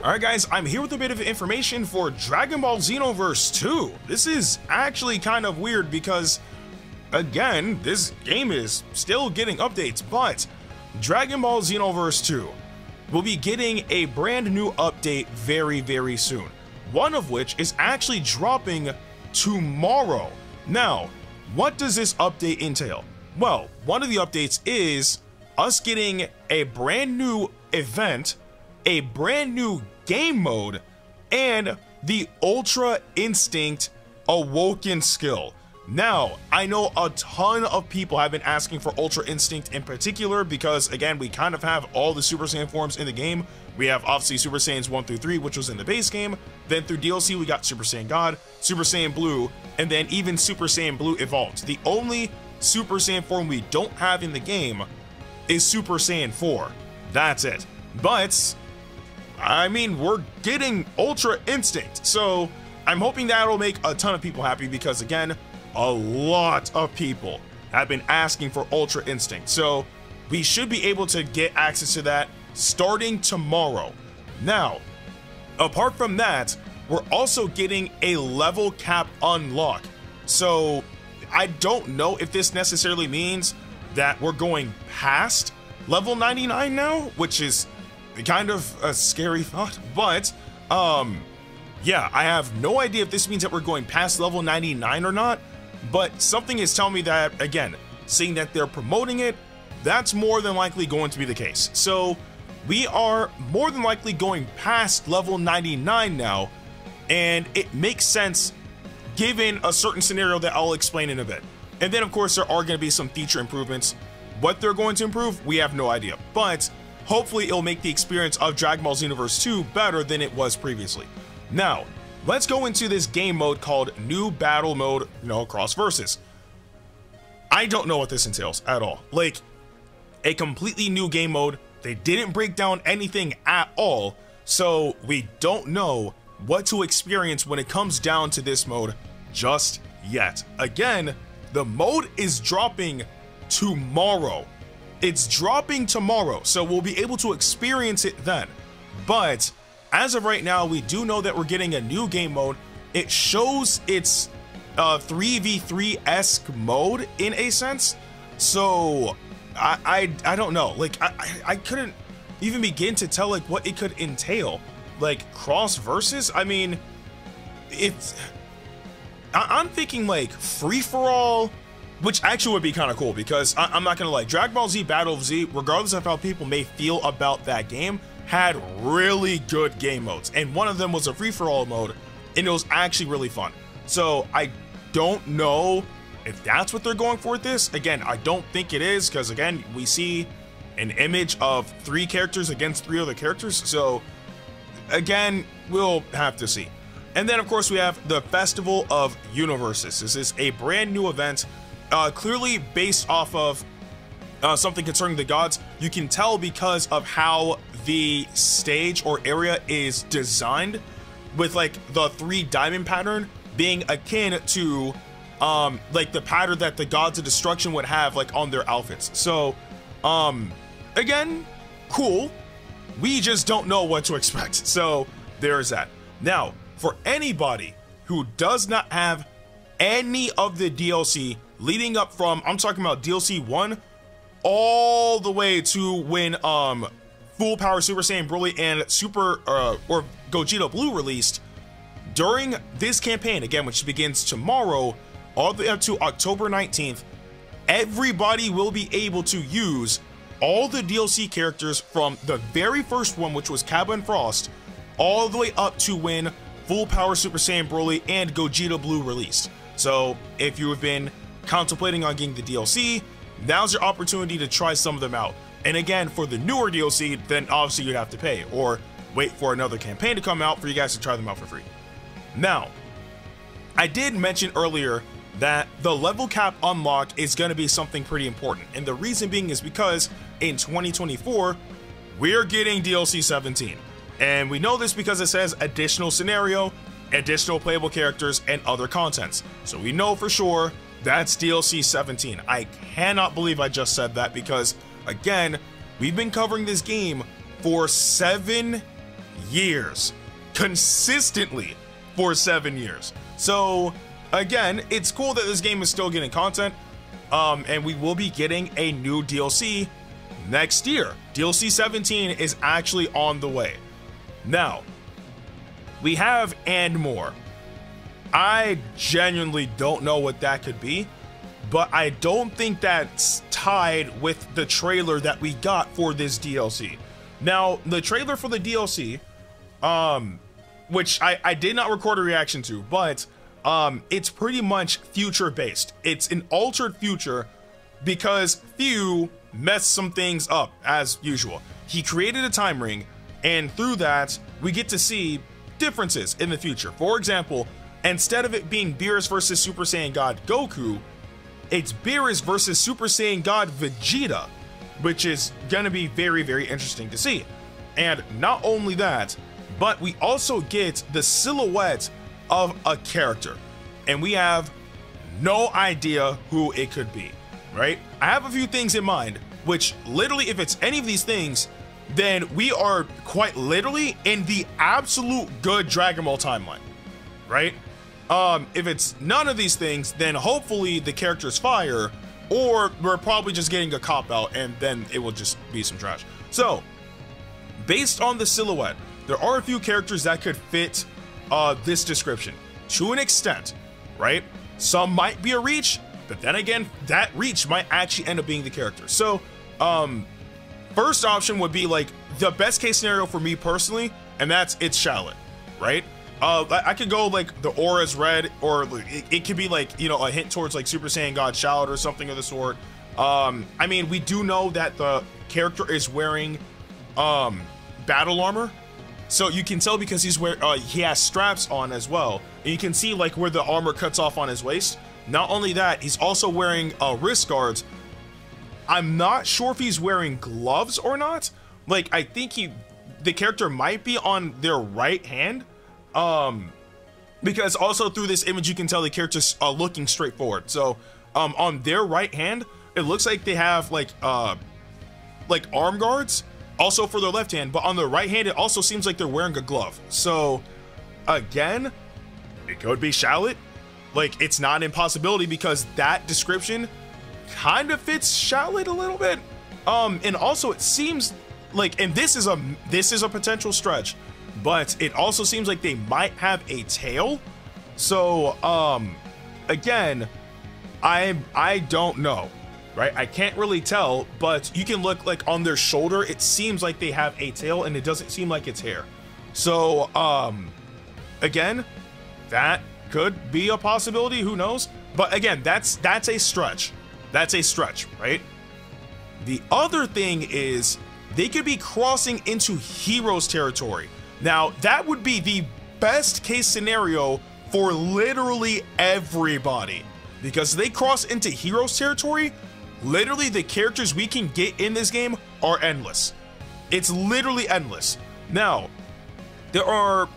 Alright guys, I'm here with a bit of information for Dragon Ball Xenoverse 2. This is actually kind of weird because, again, this game is still getting updates, but Dragon Ball Xenoverse 2 will be getting a brand new update very soon. One of which is actually dropping tomorrow. Now, what does this update entail? Well, one of the updates is us getting a brand new event, a brand new game mode, and the Ultra Instinct Awoken skill. Now, I know a ton of people have been asking for Ultra Instinct in particular because, again, we kind of have all the Super Saiyan forms in the game. We have obviously Super Saiyans 1 through 3, which was in the base game. Then through DLC, we got Super Saiyan God, Super Saiyan Blue, and then even Super Saiyan Blue Evolved. The only Super Saiyan form we don't have in the game is Super Saiyan 4. That's it. But I mean, we're getting Ultra Instinct, so I'm hoping that'll make a ton of people happy because, again, a lot of people have been asking for Ultra Instinct, so we should be able to get access to that starting tomorrow. Now, apart from that, we're also getting a level cap unlock, so I don't know if this necessarily means that we're going past level 99 now, which is kind of a scary thought, but yeah, I have no idea if this means that we're going past level 99 or not, but something is telling me that, again, seeing that they're promoting it, that's more than likely going to be the case. So we are more than likely going past level 99 now, and it makes sense given a certain scenario that I'll explain in a bit. And then of course there are going to be some feature improvements. What they're going to improve, we have no idea, but hopefully it'll make the experience of Dragon Ball Xenoverse 2 better than it was previously. Now, let's go into this game mode called New Battle Mode, Cross Versus. I don't know what this entails at all. Like, a completely new game mode. They didn't break down anything at all, so we don't know what to experience when it comes down to this mode just yet. Again, the mode is dropping tomorrow. It's dropping tomorrow, so we'll be able to experience it then. But as of right now, we do know that we're getting a new game mode. It shows it's a 3v3-esque mode in a sense. So I don't know. Like I couldn't even begin to tell like what it could entail. Like cross versus. I mean, I'm thinking like free for all, which actually would be kind of cool because I'm not gonna lie, Dragon Ball Z Battle of Z, regardless of how people may feel about that game, had really good game modes, and one of them was a free-for-all mode, and it was actually really fun. So I don't know if that's what they're going for with this. Again, I don't think it is, because again, we see an image of 3 characters against 3 other characters, so again, we'll have to see. And then of course we have the Festival of Universes. This is a brand new event, clearly based off of something concerning the gods. You can tell because of how the stage or area is designed, with like the 3 diamond pattern being akin to like the pattern that the gods of destruction would have like on their outfits. So again, cool. We just don't know what to expect, so there's that. Now, for anybody who does not have any of the DLC leading up from, I'm talking about DLC 1 all the way to when Full Power Super Saiyan Broly and Super or Gogeta Blue released, during this campaign, again, which begins tomorrow all the way up to October 19th, everybody will be able to use all the DLC characters from the very first one, which was KAUBA and Frost, all the way up to when Full Power Super Saiyan Broly and Gogeta Blue released. So if you have been contemplating on getting the DLC, now's your opportunity to try some of them out. And again, for the newer DLC, then obviously you'd have to pay or wait for another campaign to come out for you guys to try them out for free. Now, I did mention earlier that the level cap unlock is going to be something pretty important. And the reason being is because in 2024, we're getting DLC 17. And we know this because it says additional scenario, additional playable characters, and other contents. So we know for sure that's DLC 17. I cannot believe I just said that because, again, we've been covering this game for 7 years, consistently for 7 years. So again, it's cool that this game is still getting content, and we will be getting a new DLC next year. DLC 17 is actually on the way. Now, we have and more. I genuinely don't know what that could be, but I don't think that's tied with the trailer that we got for this DLC. Now, the trailer for the DLC, which I did not record a reaction to, but it's pretty much future based. It's an altered future because Few messed some things up as usual. He created a time ring, and through that we get to see differences in the future. For example, instead of it being Beerus versus Super Saiyan God Goku, it's Beerus versus Super Saiyan God Vegeta, which is gonna be very, very interesting to see. And not only that, but we also get the silhouette of a character, and we have no idea who it could be, right? I have a few things in mind, which literally, if it's any of these things, then we are quite literally in the absolute good Dragon Ball timeline, right? If it's none of these things, then hopefully the character's fire, or we're probably just getting a cop-out and then it will just be some trash. So, based on the silhouette, there are a few characters that could fit this description to an extent, right? Some might be a reach, but then again, that reach might actually end up being the character. So, first option would be like the best case scenario for me personally, and that's it's Charlotte, right? I could go like the aura's red, or it could be like, you know, a hint towards like Super Saiyan God Charlotte or something of the sort. I mean, we do know that the character is wearing battle armor, so you can tell because he has straps on as well, and you can see like where the armor cuts off on his waist. Not only that, he's also wearing wrist guards. I'm not sure if he's wearing gloves or not. Like, I think the character might be on their right hand, because also through this image you can tell the character's looking straight forward. So on their right hand, it looks like they have like arm guards also for their left hand, but on their right hand it also seems like they're wearing a glove. So again, it could be Charlotte. Like, it's not an impossibility because that description kind of fits Charlotte a little bit. And also it seems like, and this is a potential stretch, but it also seems like they might have a tail. So again, I don't know, right? I can't really tell, but you can look like on their shoulder, it seems like they have a tail and it doesn't seem like it's hair. So again, that could be a possibility, who knows? But again, that's a stretch. That's a stretch, right? The other thing is they could be crossing into Heroes territory. Now, that would be the best case scenario for literally everybody, because they cross into Heroes territory, literally the characters we can get in this game are endless. It's literally endless. Now, there are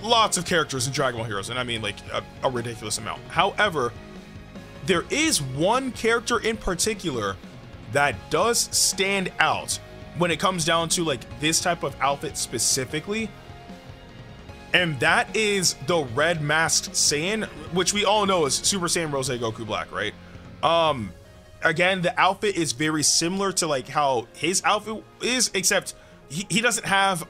lots of characters in Dragon Ball Heroes, and I mean like a ridiculous amount. However, there is one character in particular that does stand out when it comes down to like this type of outfit specifically, and that is the red masked Saiyan, which we all know is Super Saiyan Rose Goku Black, right? Again, the outfit is very similar to like how his outfit is, except he doesn't have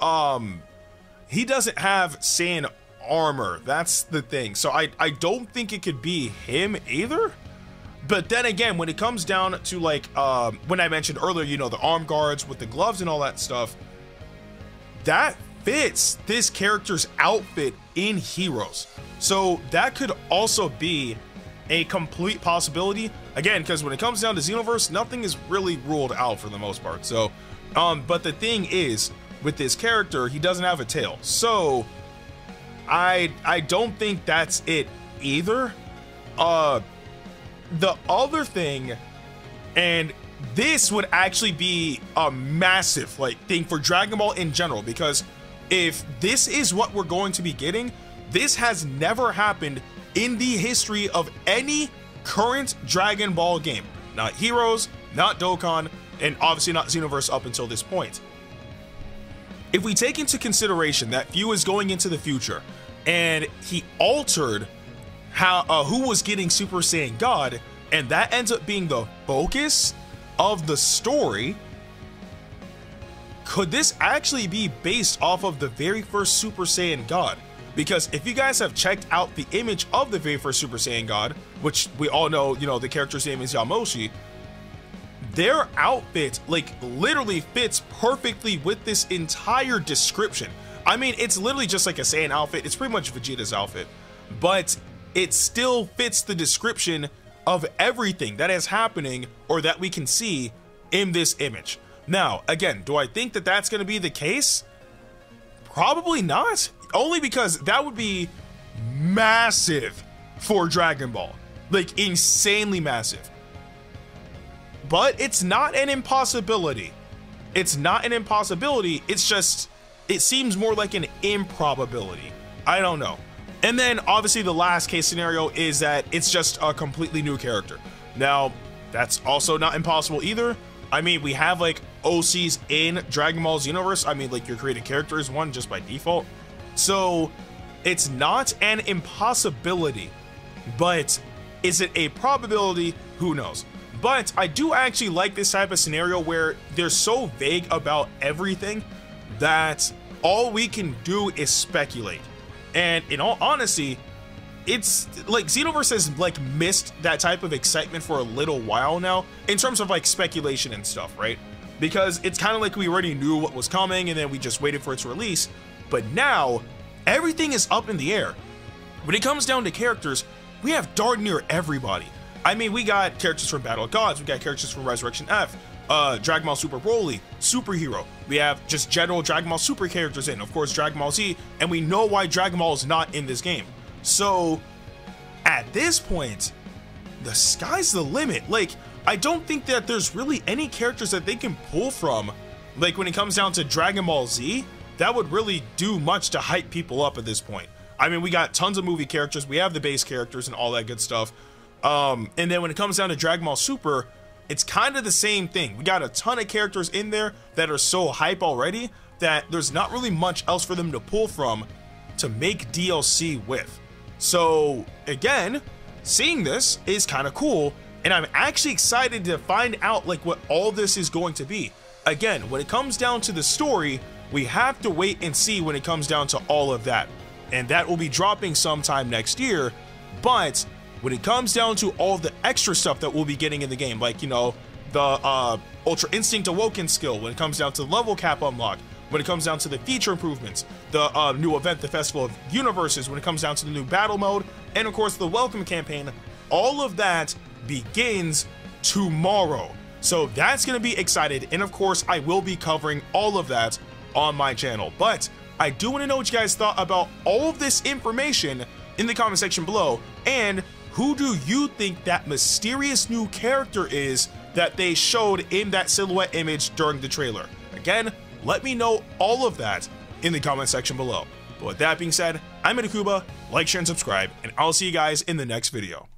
Saiyan armor. That's the thing. So I don't think it could be him either. But then again, when it comes down to like when I mentioned earlier, you know, the arm guards with the gloves and all that stuff, that fits this character's outfit in Heroes. So that could also be a complete possibility, again, because when it comes down to Xenoverse, nothing is really ruled out for the most part. So but the thing is, with this character, he doesn't have a tail, so I don't think that's it either. The other thing, and this would actually be a massive like thing for Dragon Ball in general, because if this is what we're going to be getting, this has never happened in the history of any current Dragon Ball game. Not Heroes, not Dokkan, and obviously not Xenoverse up until this point. if we take into consideration that Few is going into the future and he altered how who was getting Super Saiyan God, and that ends up being the focus of the story, could this actually be based off of the very first Super Saiyan God? Because if you guys have checked out the image of the very first Super Saiyan God, which we all know, you know, the character's name is Yamoshi, their outfit like literally fits perfectly with this entire description. I mean, it's literally just like a Saiyan outfit. It's pretty much Vegeta's outfit, but it still fits the description of everything that is happening or that we can see in this image. Now, again, do I think that that's going to be the case? Probably not. Only because that would be massive for Dragon Ball. Like, insanely massive. But it's not an impossibility. It's not an impossibility. It's just, it seems more like an improbability. I don't know. And then obviously the last case scenario is that it's just a completely new character. Now, that's also not impossible either. I mean, we have like OCs in Dragon Ball Xenoverse. I mean, like your created character is one just by default. So it's not an impossibility, but is it a probability? Who knows? But I do actually like this type of scenario where they're so vague about everything that all we can do is speculate. And in all honesty, it's like Xenoverse has like missed that type of excitement for a little while now in terms of like speculation and stuff, right? Because it's kind of like we already knew what was coming and then we just waited for its release. But now everything is up in the air. When it comes down to characters, we have darn near everybody. I mean, we got characters from Battle of Gods, we got characters from Resurrection F, Dragon Ball Super Broly, Superhero. We have just general Dragon Ball Super characters in, of course, Dragon Ball Z, and we know why Dragon Ball is not in this game. So, at this point, the sky's the limit. Like, I don't think that there's really any characters that they can pull from. Like, when it comes down to Dragon Ball Z, that would really do much to hype people up at this point. I mean, we got tons of movie characters, we have the base characters and all that good stuff. And then when it comes down to Dragon Ball Super, it's kind of the same thing. We got a ton of characters in there that are so hype already that there's not really much else for them to pull from to make DLC with. So again, seeing this is kind of cool, and I'm actually excited to find out like what all this is going to be. Again, when it comes down to the story, we have to wait and see when it comes down to all of that, and that will be dropping sometime next year. But when it comes down to all the extra stuff that we'll be getting in the game, like, you know, the Ultra Instinct Awoken skill, when it comes down to level cap unlock, when it comes down to the feature improvements, the new event, the Festival of Universes, when it comes down to the new battle mode, and of course the welcome campaign, all of that begins tomorrow. So that's going to be excited, and of course I will be covering all of that on my channel. But I do want to know what you guys thought about all of this information in the comment section below, and who do you think that mysterious new character is that they showed in that silhouette image during the trailer? Again, let me know all of that in the comment section below. But with that being said, I'm Ndukauba, like, share, and subscribe, and I'll see you guys in the next video.